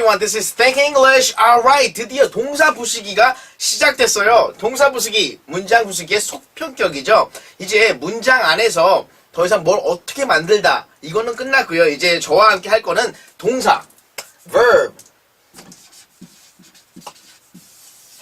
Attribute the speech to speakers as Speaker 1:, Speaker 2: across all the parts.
Speaker 1: everyone. This is Think English. Alright, 드디어 동사 부수기가 시작됐어요. 동사 부수기, 문장 부수기의 속편격이죠. 이제 문장 안에서 더 이상 뭘 어떻게 만들다. 이거는 끝났고요. 이제 저와 함께 할 거는 동사, verb.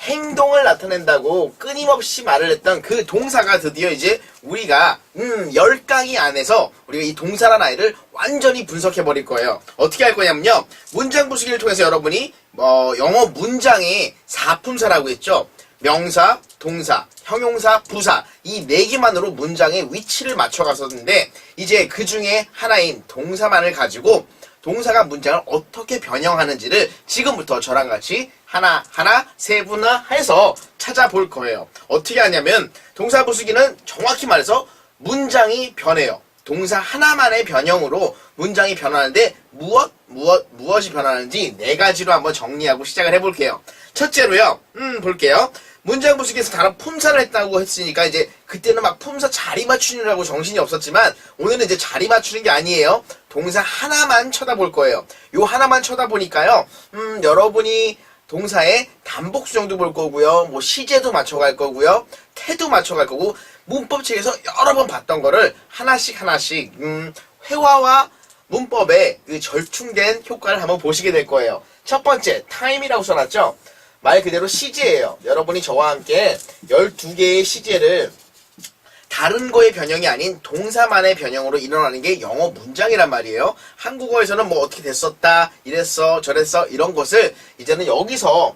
Speaker 1: 행동을 나타낸다고 끊임없이 말을 했던 그 동사가 드디어 이제 우리가 10강의 안에서 우리가 이 동사란 아이를 완전히 분석해 버릴 거예요. 어떻게 할 거냐면요. 문장 부수기를 통해서 여러분이 영어 문장의 사품사라고 했죠. 명사, 동사, 형용사, 부사 이 4개만으로 문장의 위치를 맞춰갔었는데 이제 그 중에 하나인 동사만을 가지고 동사가 문장을 어떻게 변형하는지를 지금부터 저랑 같이 하나하나 세분화해서 찾아볼 거예요. 어떻게 하냐면 동사 부수기는 정확히 말해서 문장이 변해요. 동사 하나만의 변형으로 문장이 변하는데 무엇이 변하는지 4가지로 한번 정리하고 시작을 해볼게요. 첫째로요. 볼게요. 문장 부수기에서 단어 품사를 했다고 했으니까 이제 그때는 막 품사 자리 맞추느라고 정신이 없었지만 오늘은 이제 자리 맞추는 게 아니에요. 동사 하나만 쳐다볼 거예요. 요 하나만 쳐다보니까요. 여러분이 동사의 단복수 정도 볼 거고요. 뭐 시제도 맞춰갈 거고요. 태도 맞춰갈 거고 문법책에서 여러 번 봤던 거를 하나씩 회화와 문법의 그 절충된 효과를 한번 보시게 될 거예요. 첫 번째, time이라고 써놨죠? 말 그대로 시제예요. 여러분이 저와 함께 12개의 시제를 다른 거의 변형이 아닌 동사만의 변형으로 일어나는 게 영어 문장이란 말이에요. 한국어에서는 뭐 어떻게 됐었다, 이랬어, 저랬어 이런 것을 이제는 여기서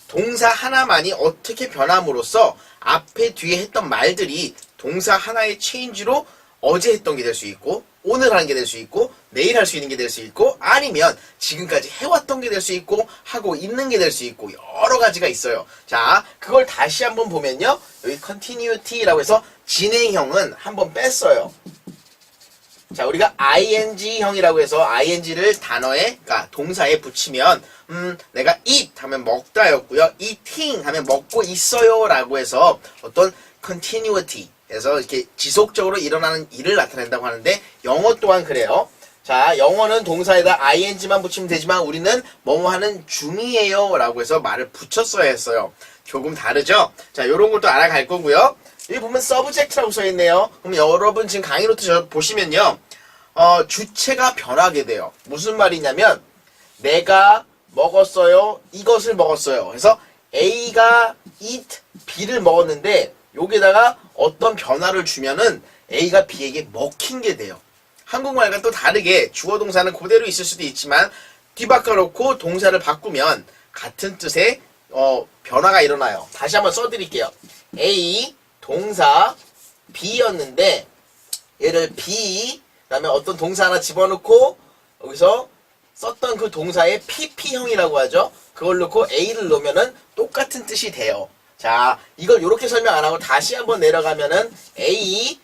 Speaker 1: 동사 하나만이 어떻게 변함으로써 앞에 뒤에 했던 말들이 동사 하나의 체인지로 어제 했던 게 될 수 있고 오늘 하는 게 될 수 있고 내일 할 수 있는 게 될 수 있고 아니면 지금까지 해왔던 게 될 수 있고 하고 있는 게 될 수 있고 여러 가지가 있어요. 자, 그걸 다시 한번 보면요. 여기 continuity라고 해서 진행형은 한번 뺐어요. 자, 우리가 ing형이라고 해서 ing를 단어에, 그러니까 동사에 붙이면 내가 eat 하면 먹다였고요. eating 하면 먹고 있어요 라고 해서 어떤 continuity 그래서 이렇게 지속적으로 일어나는 일을 나타낸다고 하는데 영어 또한 그래요. 자, 영어는 동사에다 ing만 붙이면 되지만 우리는 뭐뭐 하는 중이에요 라고 해서 말을 붙였어야 했어요. 조금 다르죠? 자, 요런 것도 알아갈 거고요. 여기 보면 subject라고 써있네요. 그럼 여러분 지금 강의 노트 보시면요. 주체가 변하게 돼요. 무슨 말이냐면 내가 먹었어요. 이것을 먹었어요. 그래서 A가 eat B를 먹었는데 여기다가 어떤 변화를 주면은 A가 B에게 먹힌 게 돼요. 한국말과 또 다르게 주어 동사는 그대로 있을 수도 있지만 뒤바꿔놓고 동사를 바꾸면 같은 뜻의 변화가 일어나요. 다시 한번 써드릴게요. A 동사 B였는데 얘를 B 그다음에 어떤 동사 하나 집어넣고 여기서 썼던 그 동사의 PP형이라고 하죠. 그걸 넣고 A를 넣으면은 똑같은 뜻이 돼요. 자, 이걸 이렇게 설명 안 하고 다시 한번 내려가면은 A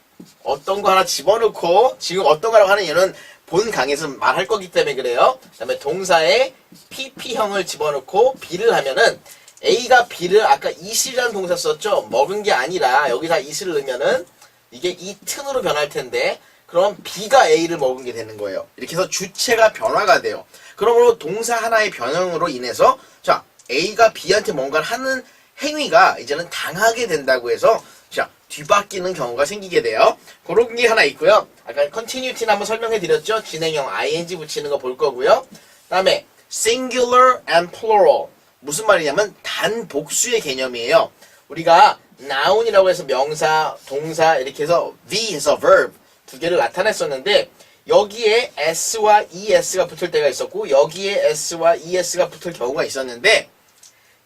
Speaker 1: 어떤 거 하나 집어넣고 지금 어떤 거라고 하는 얘는 본 강에서 말할 거기 때문에 그래요. 그 다음에 동사에 PP형을 집어넣고 B를 하면은 A가 B를 아까 eat이라는 동사 썼죠? 먹은 게 아니라 여기다 eat을 넣으면은 이게 eaten으로 변할 텐데 그럼 B가 A를 먹은 게 되는 거예요. 이렇게 해서 주체가 변화가 돼요. 그러므로 동사 하나의 변형으로 인해서 자, A가 B한테 뭔가를 하는 행위가 이제는 당하게 된다고 해서 자, 뒤바뀌는 경우가 생기게 돼요. 그런 게 하나 있고요. 아까 continuity는 한번 설명해 드렸죠. 진행형 ing 붙이는 거 볼 거고요. 다음에 singular and plural 무슨 말이냐면 단복수의 개념이에요. 우리가 noun이라고 해서 명사, 동사 이렇게 해서 v 해서 verb 두 개를 나타냈었는데 여기에 s와 es가 붙을 때가 있었고 여기에 s와 es가 붙을 경우가 있었는데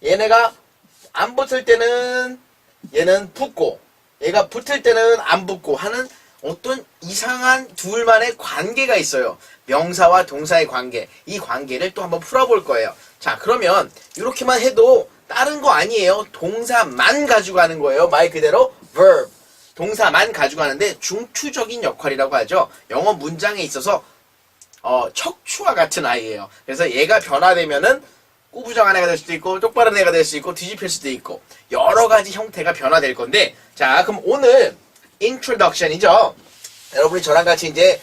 Speaker 1: 얘네가 안 붙을 때는 얘는 붙고 얘가 붙을 때는 안 붙고 하는 어떤 이상한 둘만의 관계가 있어요. 명사와 동사의 관계. 이 관계를 또 한번 풀어볼 거예요. 자, 그러면 이렇게만 해도 다른 거 아니에요. 동사만 가지고 하는 거예요. 말 그대로 verb. 동사만 가지고 하는데 중추적인 역할이라고 하죠. 영어 문장에 있어서 척추와 같은 아이예요. 그래서 얘가 변화되면은 꾸부정한 애가 될 수도 있고 똑바른 애가 될 수 있고 뒤집힐 수도 있고 여러 가지 형태가 변화될 건데 자, 그럼 오늘 introduction이죠. 여러분이 저랑 같이 이제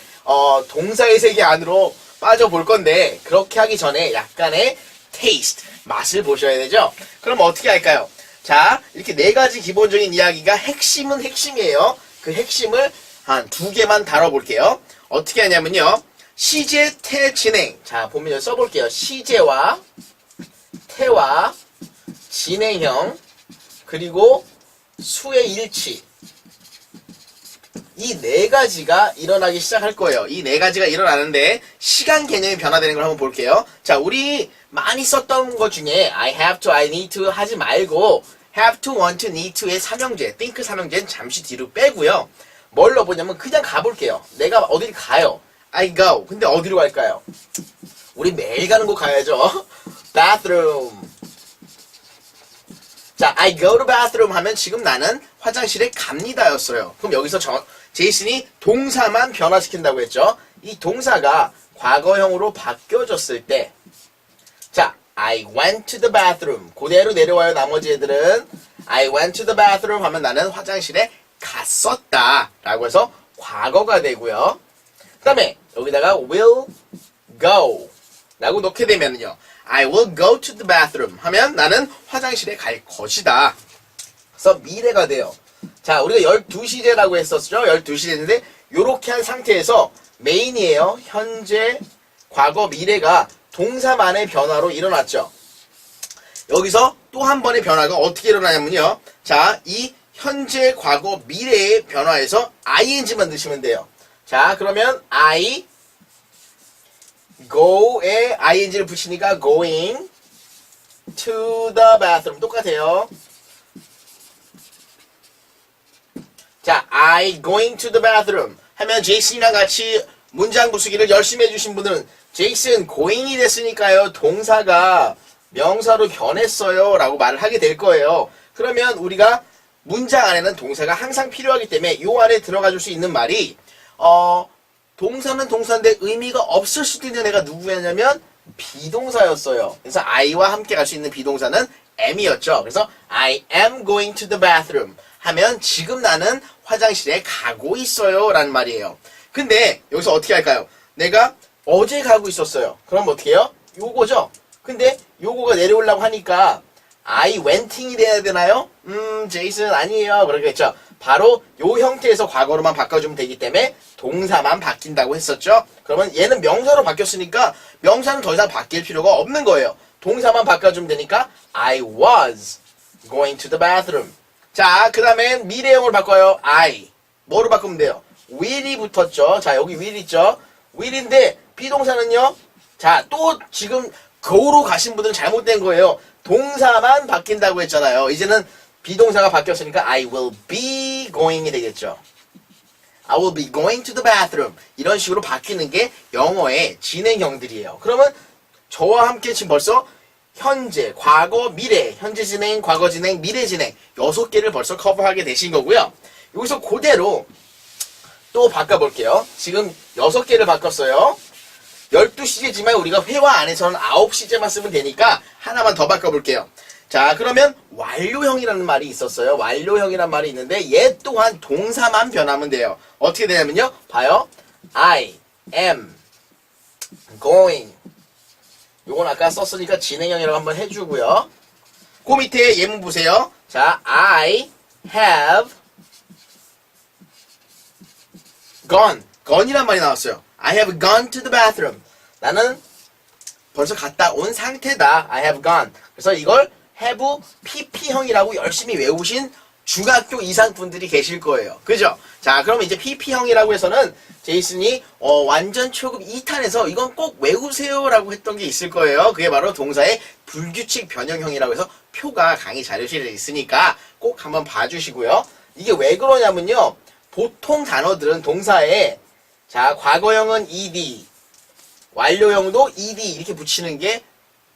Speaker 1: 동사의 세계 안으로 빠져볼 건데 그렇게 하기 전에 약간의 taste, 맛을 보셔야 되죠? 그럼 어떻게 할까요? 자, 이렇게 네 가지 기본적인 이야기가 핵심은 핵심이에요. 그 핵심을 한 두 개만 다뤄볼게요. 어떻게 하냐면요. 시제, 태, 진행. 자, 보면 써볼게요. 시제와 태와 진행형 그리고 수의 일치. 이 네 가지가 일어나기 시작할 거예요. 이 네 가지가 일어나는데 시간 개념이 변화되는 걸 한번 볼게요. 자, 우리 많이 썼던 것 중에 I have to, I need to 하지 말고 have to, want to, need to의 삼형제, think 삼형제는 잠시 뒤로 빼고요. 뭘 넣어보냐면 그냥 가볼게요. 내가 어딜 가요. I go. 근데 어디로 갈까요? 우리 매일 가는 곳 가야죠. bathroom. 자, I go to bathroom 하면 지금 나는 화장실에 갑니다 였어요. 그럼 여기서 제이슨이 동사만 변화시킨다고 했죠. 이 동사가 과거형으로 바뀌어졌을 때 자, I went to the bathroom. 그대로 내려와요. 나머지 애들은 I went to the bathroom 하면 나는 화장실에 갔었다 라고 해서 과거가 되고요. 그 다음에 여기다가 will go 라고 넣게 되면요. I will go to the bathroom 하면 나는 화장실에 갈 것이다. 그래서 미래가 돼요. 자, 우리가 12시제라고 했었죠. 12시제인데 요렇게 한 상태에서 메인이에요. 현재, 과거, 미래가 동사만의 변화로 일어났죠. 여기서 또 한 번의 변화가 어떻게 일어나냐면요. 자, 이 현재, 과거, 미래의 변화에서 ing만 넣으시면 돼요. 자, 그러면 I go에 ing를 붙이니까 going to the bathroom 똑같아요. 자, I going to the bathroom 하면 제이슨이랑 같이 문장 부수기를 열심히 해주신 분들은 제이슨 going이 됐으니까요. 동사가 명사로 변했어요 라고 말을 하게 될 거예요. 그러면 우리가 문장 안에는 동사가 항상 필요하기 때문에 요 안에 들어가 줄 수 있는 말이 동사는 동사인데 의미가 없을 수도 있는 애가 누구였냐면 비동사였어요. 그래서 I와 함께 갈 수 있는 비동사는 am이었죠. 그래서 I am going to the bathroom 하면 지금 나는 화장실에 가고 있어요 라는 말이에요. 근데 여기서 어떻게 할까요? 내가 어제 가고 있었어요. 그럼 어떻게 해요? 요거죠. 근데 요거가 내려오려고 하니까 I went이 돼야 되나요? 제이슨 아니에요. 그러겠죠. 바로 요 형태에서 과거로만 바꿔주면 되기 때문에 동사만 바뀐다고 했었죠. 그러면 얘는 명사로 바뀌었으니까 명사는 더 이상 바뀔 필요가 없는 거예요. 동사만 바꿔주면 되니까 I was going to the bathroom. 자, 그 다음엔 미래형으로 바꿔요. I. 뭐로 바꾸면 돼요? will이 붙었죠. 자, 여기 will 있죠. will인데 비동사는요. 자, 또 지금 go로 가신 분들은 잘못된 거예요. 동사만 바뀐다고 했잖아요. 이제는 비동사가 바뀌었으니까 I will be going이 되겠죠. I will be going to the bathroom. 이런 식으로 바뀌는 게 영어의 진행형들이에요. 그러면 저와 함께 지금 벌써 현재, 과거, 미래, 현재 진행, 과거 진행, 미래 진행 6개를 벌써 커버하게 되신 거고요. 여기서 그대로 또 바꿔볼게요. 지금 6개를 바꿨어요. 12시제지만 우리가 회화 안에서는 9시제만 쓰면 되니까 하나만 더 바꿔볼게요. 자, 그러면 완료형이라는 말이 있었어요. 완료형이라는 말이 있는데 얘 또한 동사만 변하면 돼요. 어떻게 되냐면요. 봐요. I am going. 요건 아까 썼으니까 진행형이라고 한번 해주고요. 그 밑에 예문 보세요. 자, I have gone. gone이란 말이 나왔어요. I have gone to the bathroom. 나는 벌써 갔다 온 상태다. I have gone. 그래서 이걸 have pp형이라고 열심히 외우신 중학교 이상 분들이 계실 거예요. 그죠? 자, 그럼 이제 pp형이라고 해서는 제이슨이 완전 초급 2탄에서 이건 꼭 외우세요라고 했던 게 있을 거예요. 그게 바로 동사의 불규칙 변형형이라고 해서 표가 강의 자료실에 있으니까 꼭 한번 봐주시고요. 이게 왜 그러냐면요. 보통 단어들은 동사에 자, 과거형은 ed, 완료형도 ed 이렇게 붙이는 게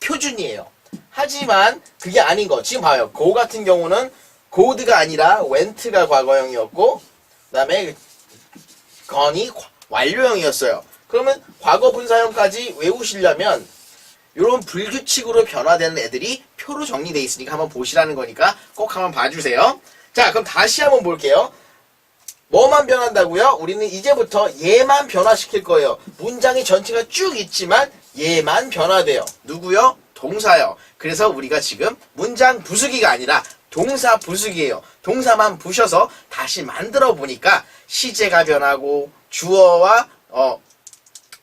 Speaker 1: 표준이에요. 하지만 그게 아닌 거. 지금 봐요. go 같은 경우는 go'd가 아니라 went가 과거형이었고 그 다음에 gone이 완료형이었어요. 그러면 과거 분사형까지 외우시려면 이런 불규칙으로 변화되는 애들이 표로 정리되어 있으니까 한번 보시라는 거니까 꼭 한번 봐주세요. 자, 그럼 다시 한번 볼게요. 뭐만 변한다고요? 우리는 이제부터 얘만 변화시킬 거예요. 문장이 전체가 쭉 있지만 얘만 변화돼요. 누구요? 동사요. 그래서 우리가 지금 문장 부수기가 아니라 동사 부수기예요. 동사만 부셔서 다시 만들어 보니까 시제가 변하고 주어와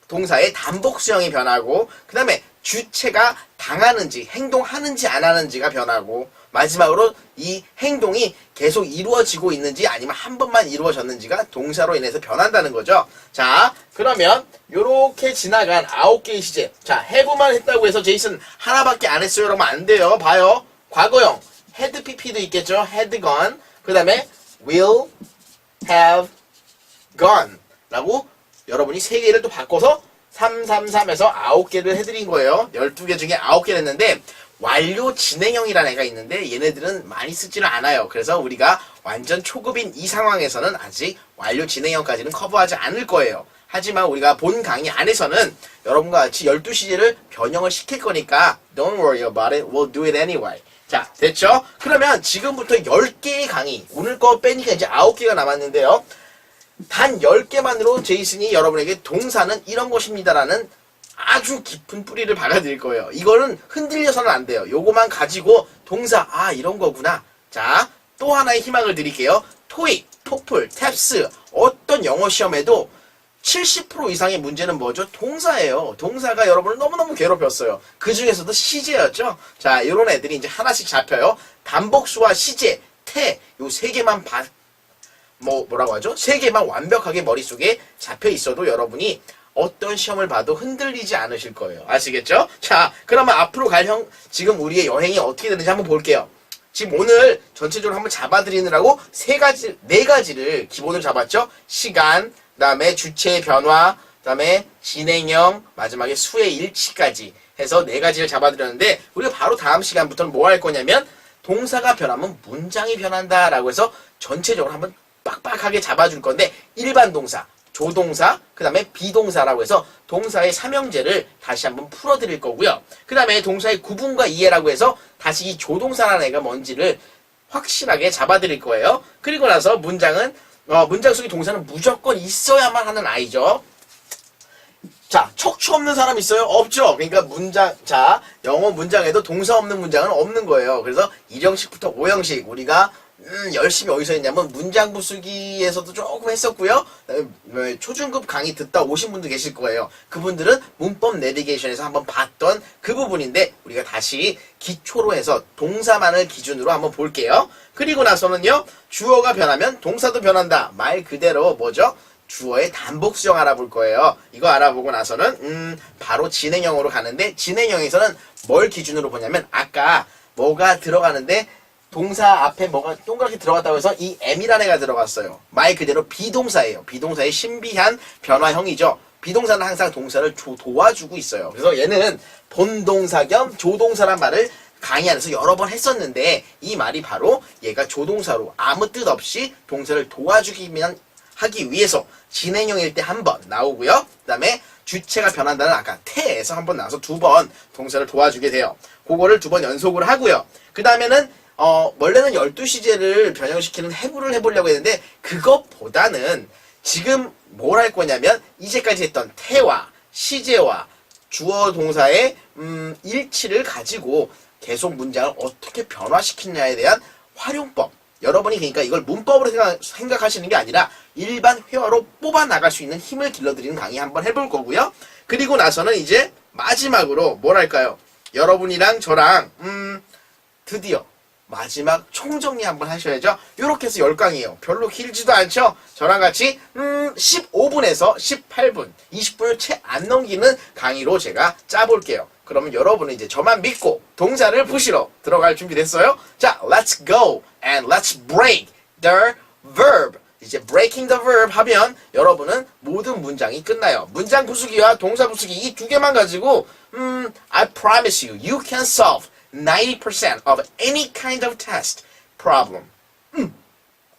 Speaker 1: 동사의 단복 수형이 변하고 그 다음에 주체가 당하는지 행동하는지 안 하는지가 변하고 마지막으로 이 행동이 계속 이루어지고 있는지 아니면 한 번만 이루어졌는지가 동사로 인해서 변한다는 거죠. 자, 그러면 요렇게 지나간 9개의 시제. 자, have만 했다고 해서 제이슨 하나밖에 안 했어요. 그러면 안 돼요. 봐요. 과거형 had pp도 있겠죠. had gone. 그 다음에 will have gone 라고 여러분이 3개를 또 바꿔서 333에서 9개를 해드린 거예요. 12개 중에 9개를 했는데 완료 진행형이라는 애가 있는데 얘네들은 많이 쓰지는 않아요. 그래서 우리가 완전 초급인 이 상황에서는 아직 완료 진행형까지는 커버하지 않을 거예요. 하지만 우리가 본 강의 안에서는 여러분과 같이 12시제를 변형을 시킬 거니까 Don't worry about it. We'll do it anyway. 자, 됐죠? 그러면 지금부터 10개의 강의, 오늘 거 빼니까 이제 9개가 남았는데요. 단 10개만으로 제이슨이 여러분에게 동사는 이런 것입니다라는 아주 깊은 뿌리를 박아드릴 거예요. 이거는 흔들려서는 안 돼요. 요거만 가지고 동사, 이런 거구나. 자, 또 하나의 희망을 드릴게요. 토익, 토플, 탭스, 어떤 영어 시험에도 70% 이상의 문제는 뭐죠? 동사예요. 동사가 여러분을 너무너무 괴롭혔어요. 그 중에서도 시제였죠? 자, 이런 애들이 이제 하나씩 잡혀요. 단복수와 시제, 태, 요 3개만 뭐라고 하죠? 3개만 완벽하게 머릿속에 잡혀 있어도 여러분이 어떤 시험을 봐도 흔들리지 않으실 거예요. 아시겠죠? 자, 그러면 앞으로 지금 우리의 여행이 어떻게 되는지 한번 볼게요. 지금 오늘 전체적으로 한번 잡아드리느라고 4가지를 기본으로 잡았죠? 시간, 그 다음에 주체의 변화, 그 다음에 진행형, 마지막에 수의 일치까지 해서 4가지를 잡아드렸는데 우리가 바로 다음 시간부터는 뭐 할 거냐면 동사가 변하면 문장이 변한다 라고 해서 전체적으로 한번 빡빡하게 잡아줄 건데 일반 동사, 조동사, 그 다음에 비동사라고 해서 동사의 삼형제를 다시 한번 풀어드릴 거고요. 그 다음에 동사의 구분과 이해라고 해서 다시 이 조동사라는 애가 뭔지를 확실하게 잡아드릴 거예요. 그리고 나서 문장 속에 동사는 무조건 있어야만 하는 아이죠. 자, 척추 없는 사람 있어요? 없죠? 그러니까 영어 문장에도 동사 없는 문장은 없는 거예요. 그래서 1형식부터 5형식 우리가 열심히 어디서 했냐면 문장 부수기에서도 조금 했었고요. 초중급 강의 듣다 오신 분도 계실 거예요. 그분들은 문법 내비게이션에서 한번 봤던 그 부분인데 우리가 다시 기초로 해서 동사만을 기준으로 한번 볼게요. 그리고 나서는요. 주어가 변하면 동사도 변한다. 말 그대로 뭐죠? 주어의 단복 수형 알아볼 거예요. 이거 알아보고 나서는 바로 진행형으로 가는데 진행형에서는 뭘 기준으로 보냐면 아까 뭐가 들어가는데 동사 앞에 뭐가 동그랗게 들어갔다고 해서 이 M이라는 애가 들어갔어요. 말 그대로 비동사예요. 비동사의 신비한 변화형이죠. 비동사는 항상 동사를 도와주고 있어요. 그래서 얘는 본동사 겸 조동사란 말을 강의 안에서 여러 번 했었는데 이 말이 바로 얘가 조동사로 아무 뜻 없이 동사를 도와주기만 하기 위해서 진행형일 때 한 번 나오고요. 그 다음에 주체가 변한다는 아까 태에서 한 번 나와서 2번 동사를 도와주게 돼요. 그거를 2번 연속으로 하고요. 그 다음에는 원래는 12시제를 변형시키는 해부를 해보려고 했는데 그것보다는 지금 뭘 할 거냐면 이제까지 했던 태와 시제와 주어 동사의 일치를 가지고 계속 문장을 어떻게 변화시키느냐에 대한 활용법. 여러분이 그러니까 이걸 문법으로 생각하시는 게 아니라 일반 회화로 뽑아나갈 수 있는 힘을 길러드리는 강의 한번 해볼 거고요. 그리고 나서는 이제 마지막으로 뭘 할까요? 여러분이랑 저랑 드디어 마지막 총정리 한번 하셔야죠. 이렇게 해서 10강이에요. 별로 길지도 않죠? 저랑 같이 15분에서 18분, 20분을 채 안 넘기는 강의로 제가 짜볼게요. 그러면 여러분은 이제 저만 믿고 동사를 부시러 들어갈 준비 됐어요? 자, let's go and let's break the verb. 이제 breaking the verb 하면 여러분은 모든 문장이 끝나요. 문장 부수기와 동사 부수기 이 2개만 가지고 I promise you, you can solve 90% of any kind of test problem.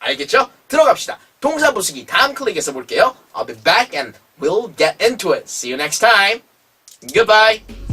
Speaker 1: 알겠죠? 들어갑시다. 동사 부수기 다음 클릭에서 볼게요. I'll be back and we'll get into it. See you next time. Goodbye.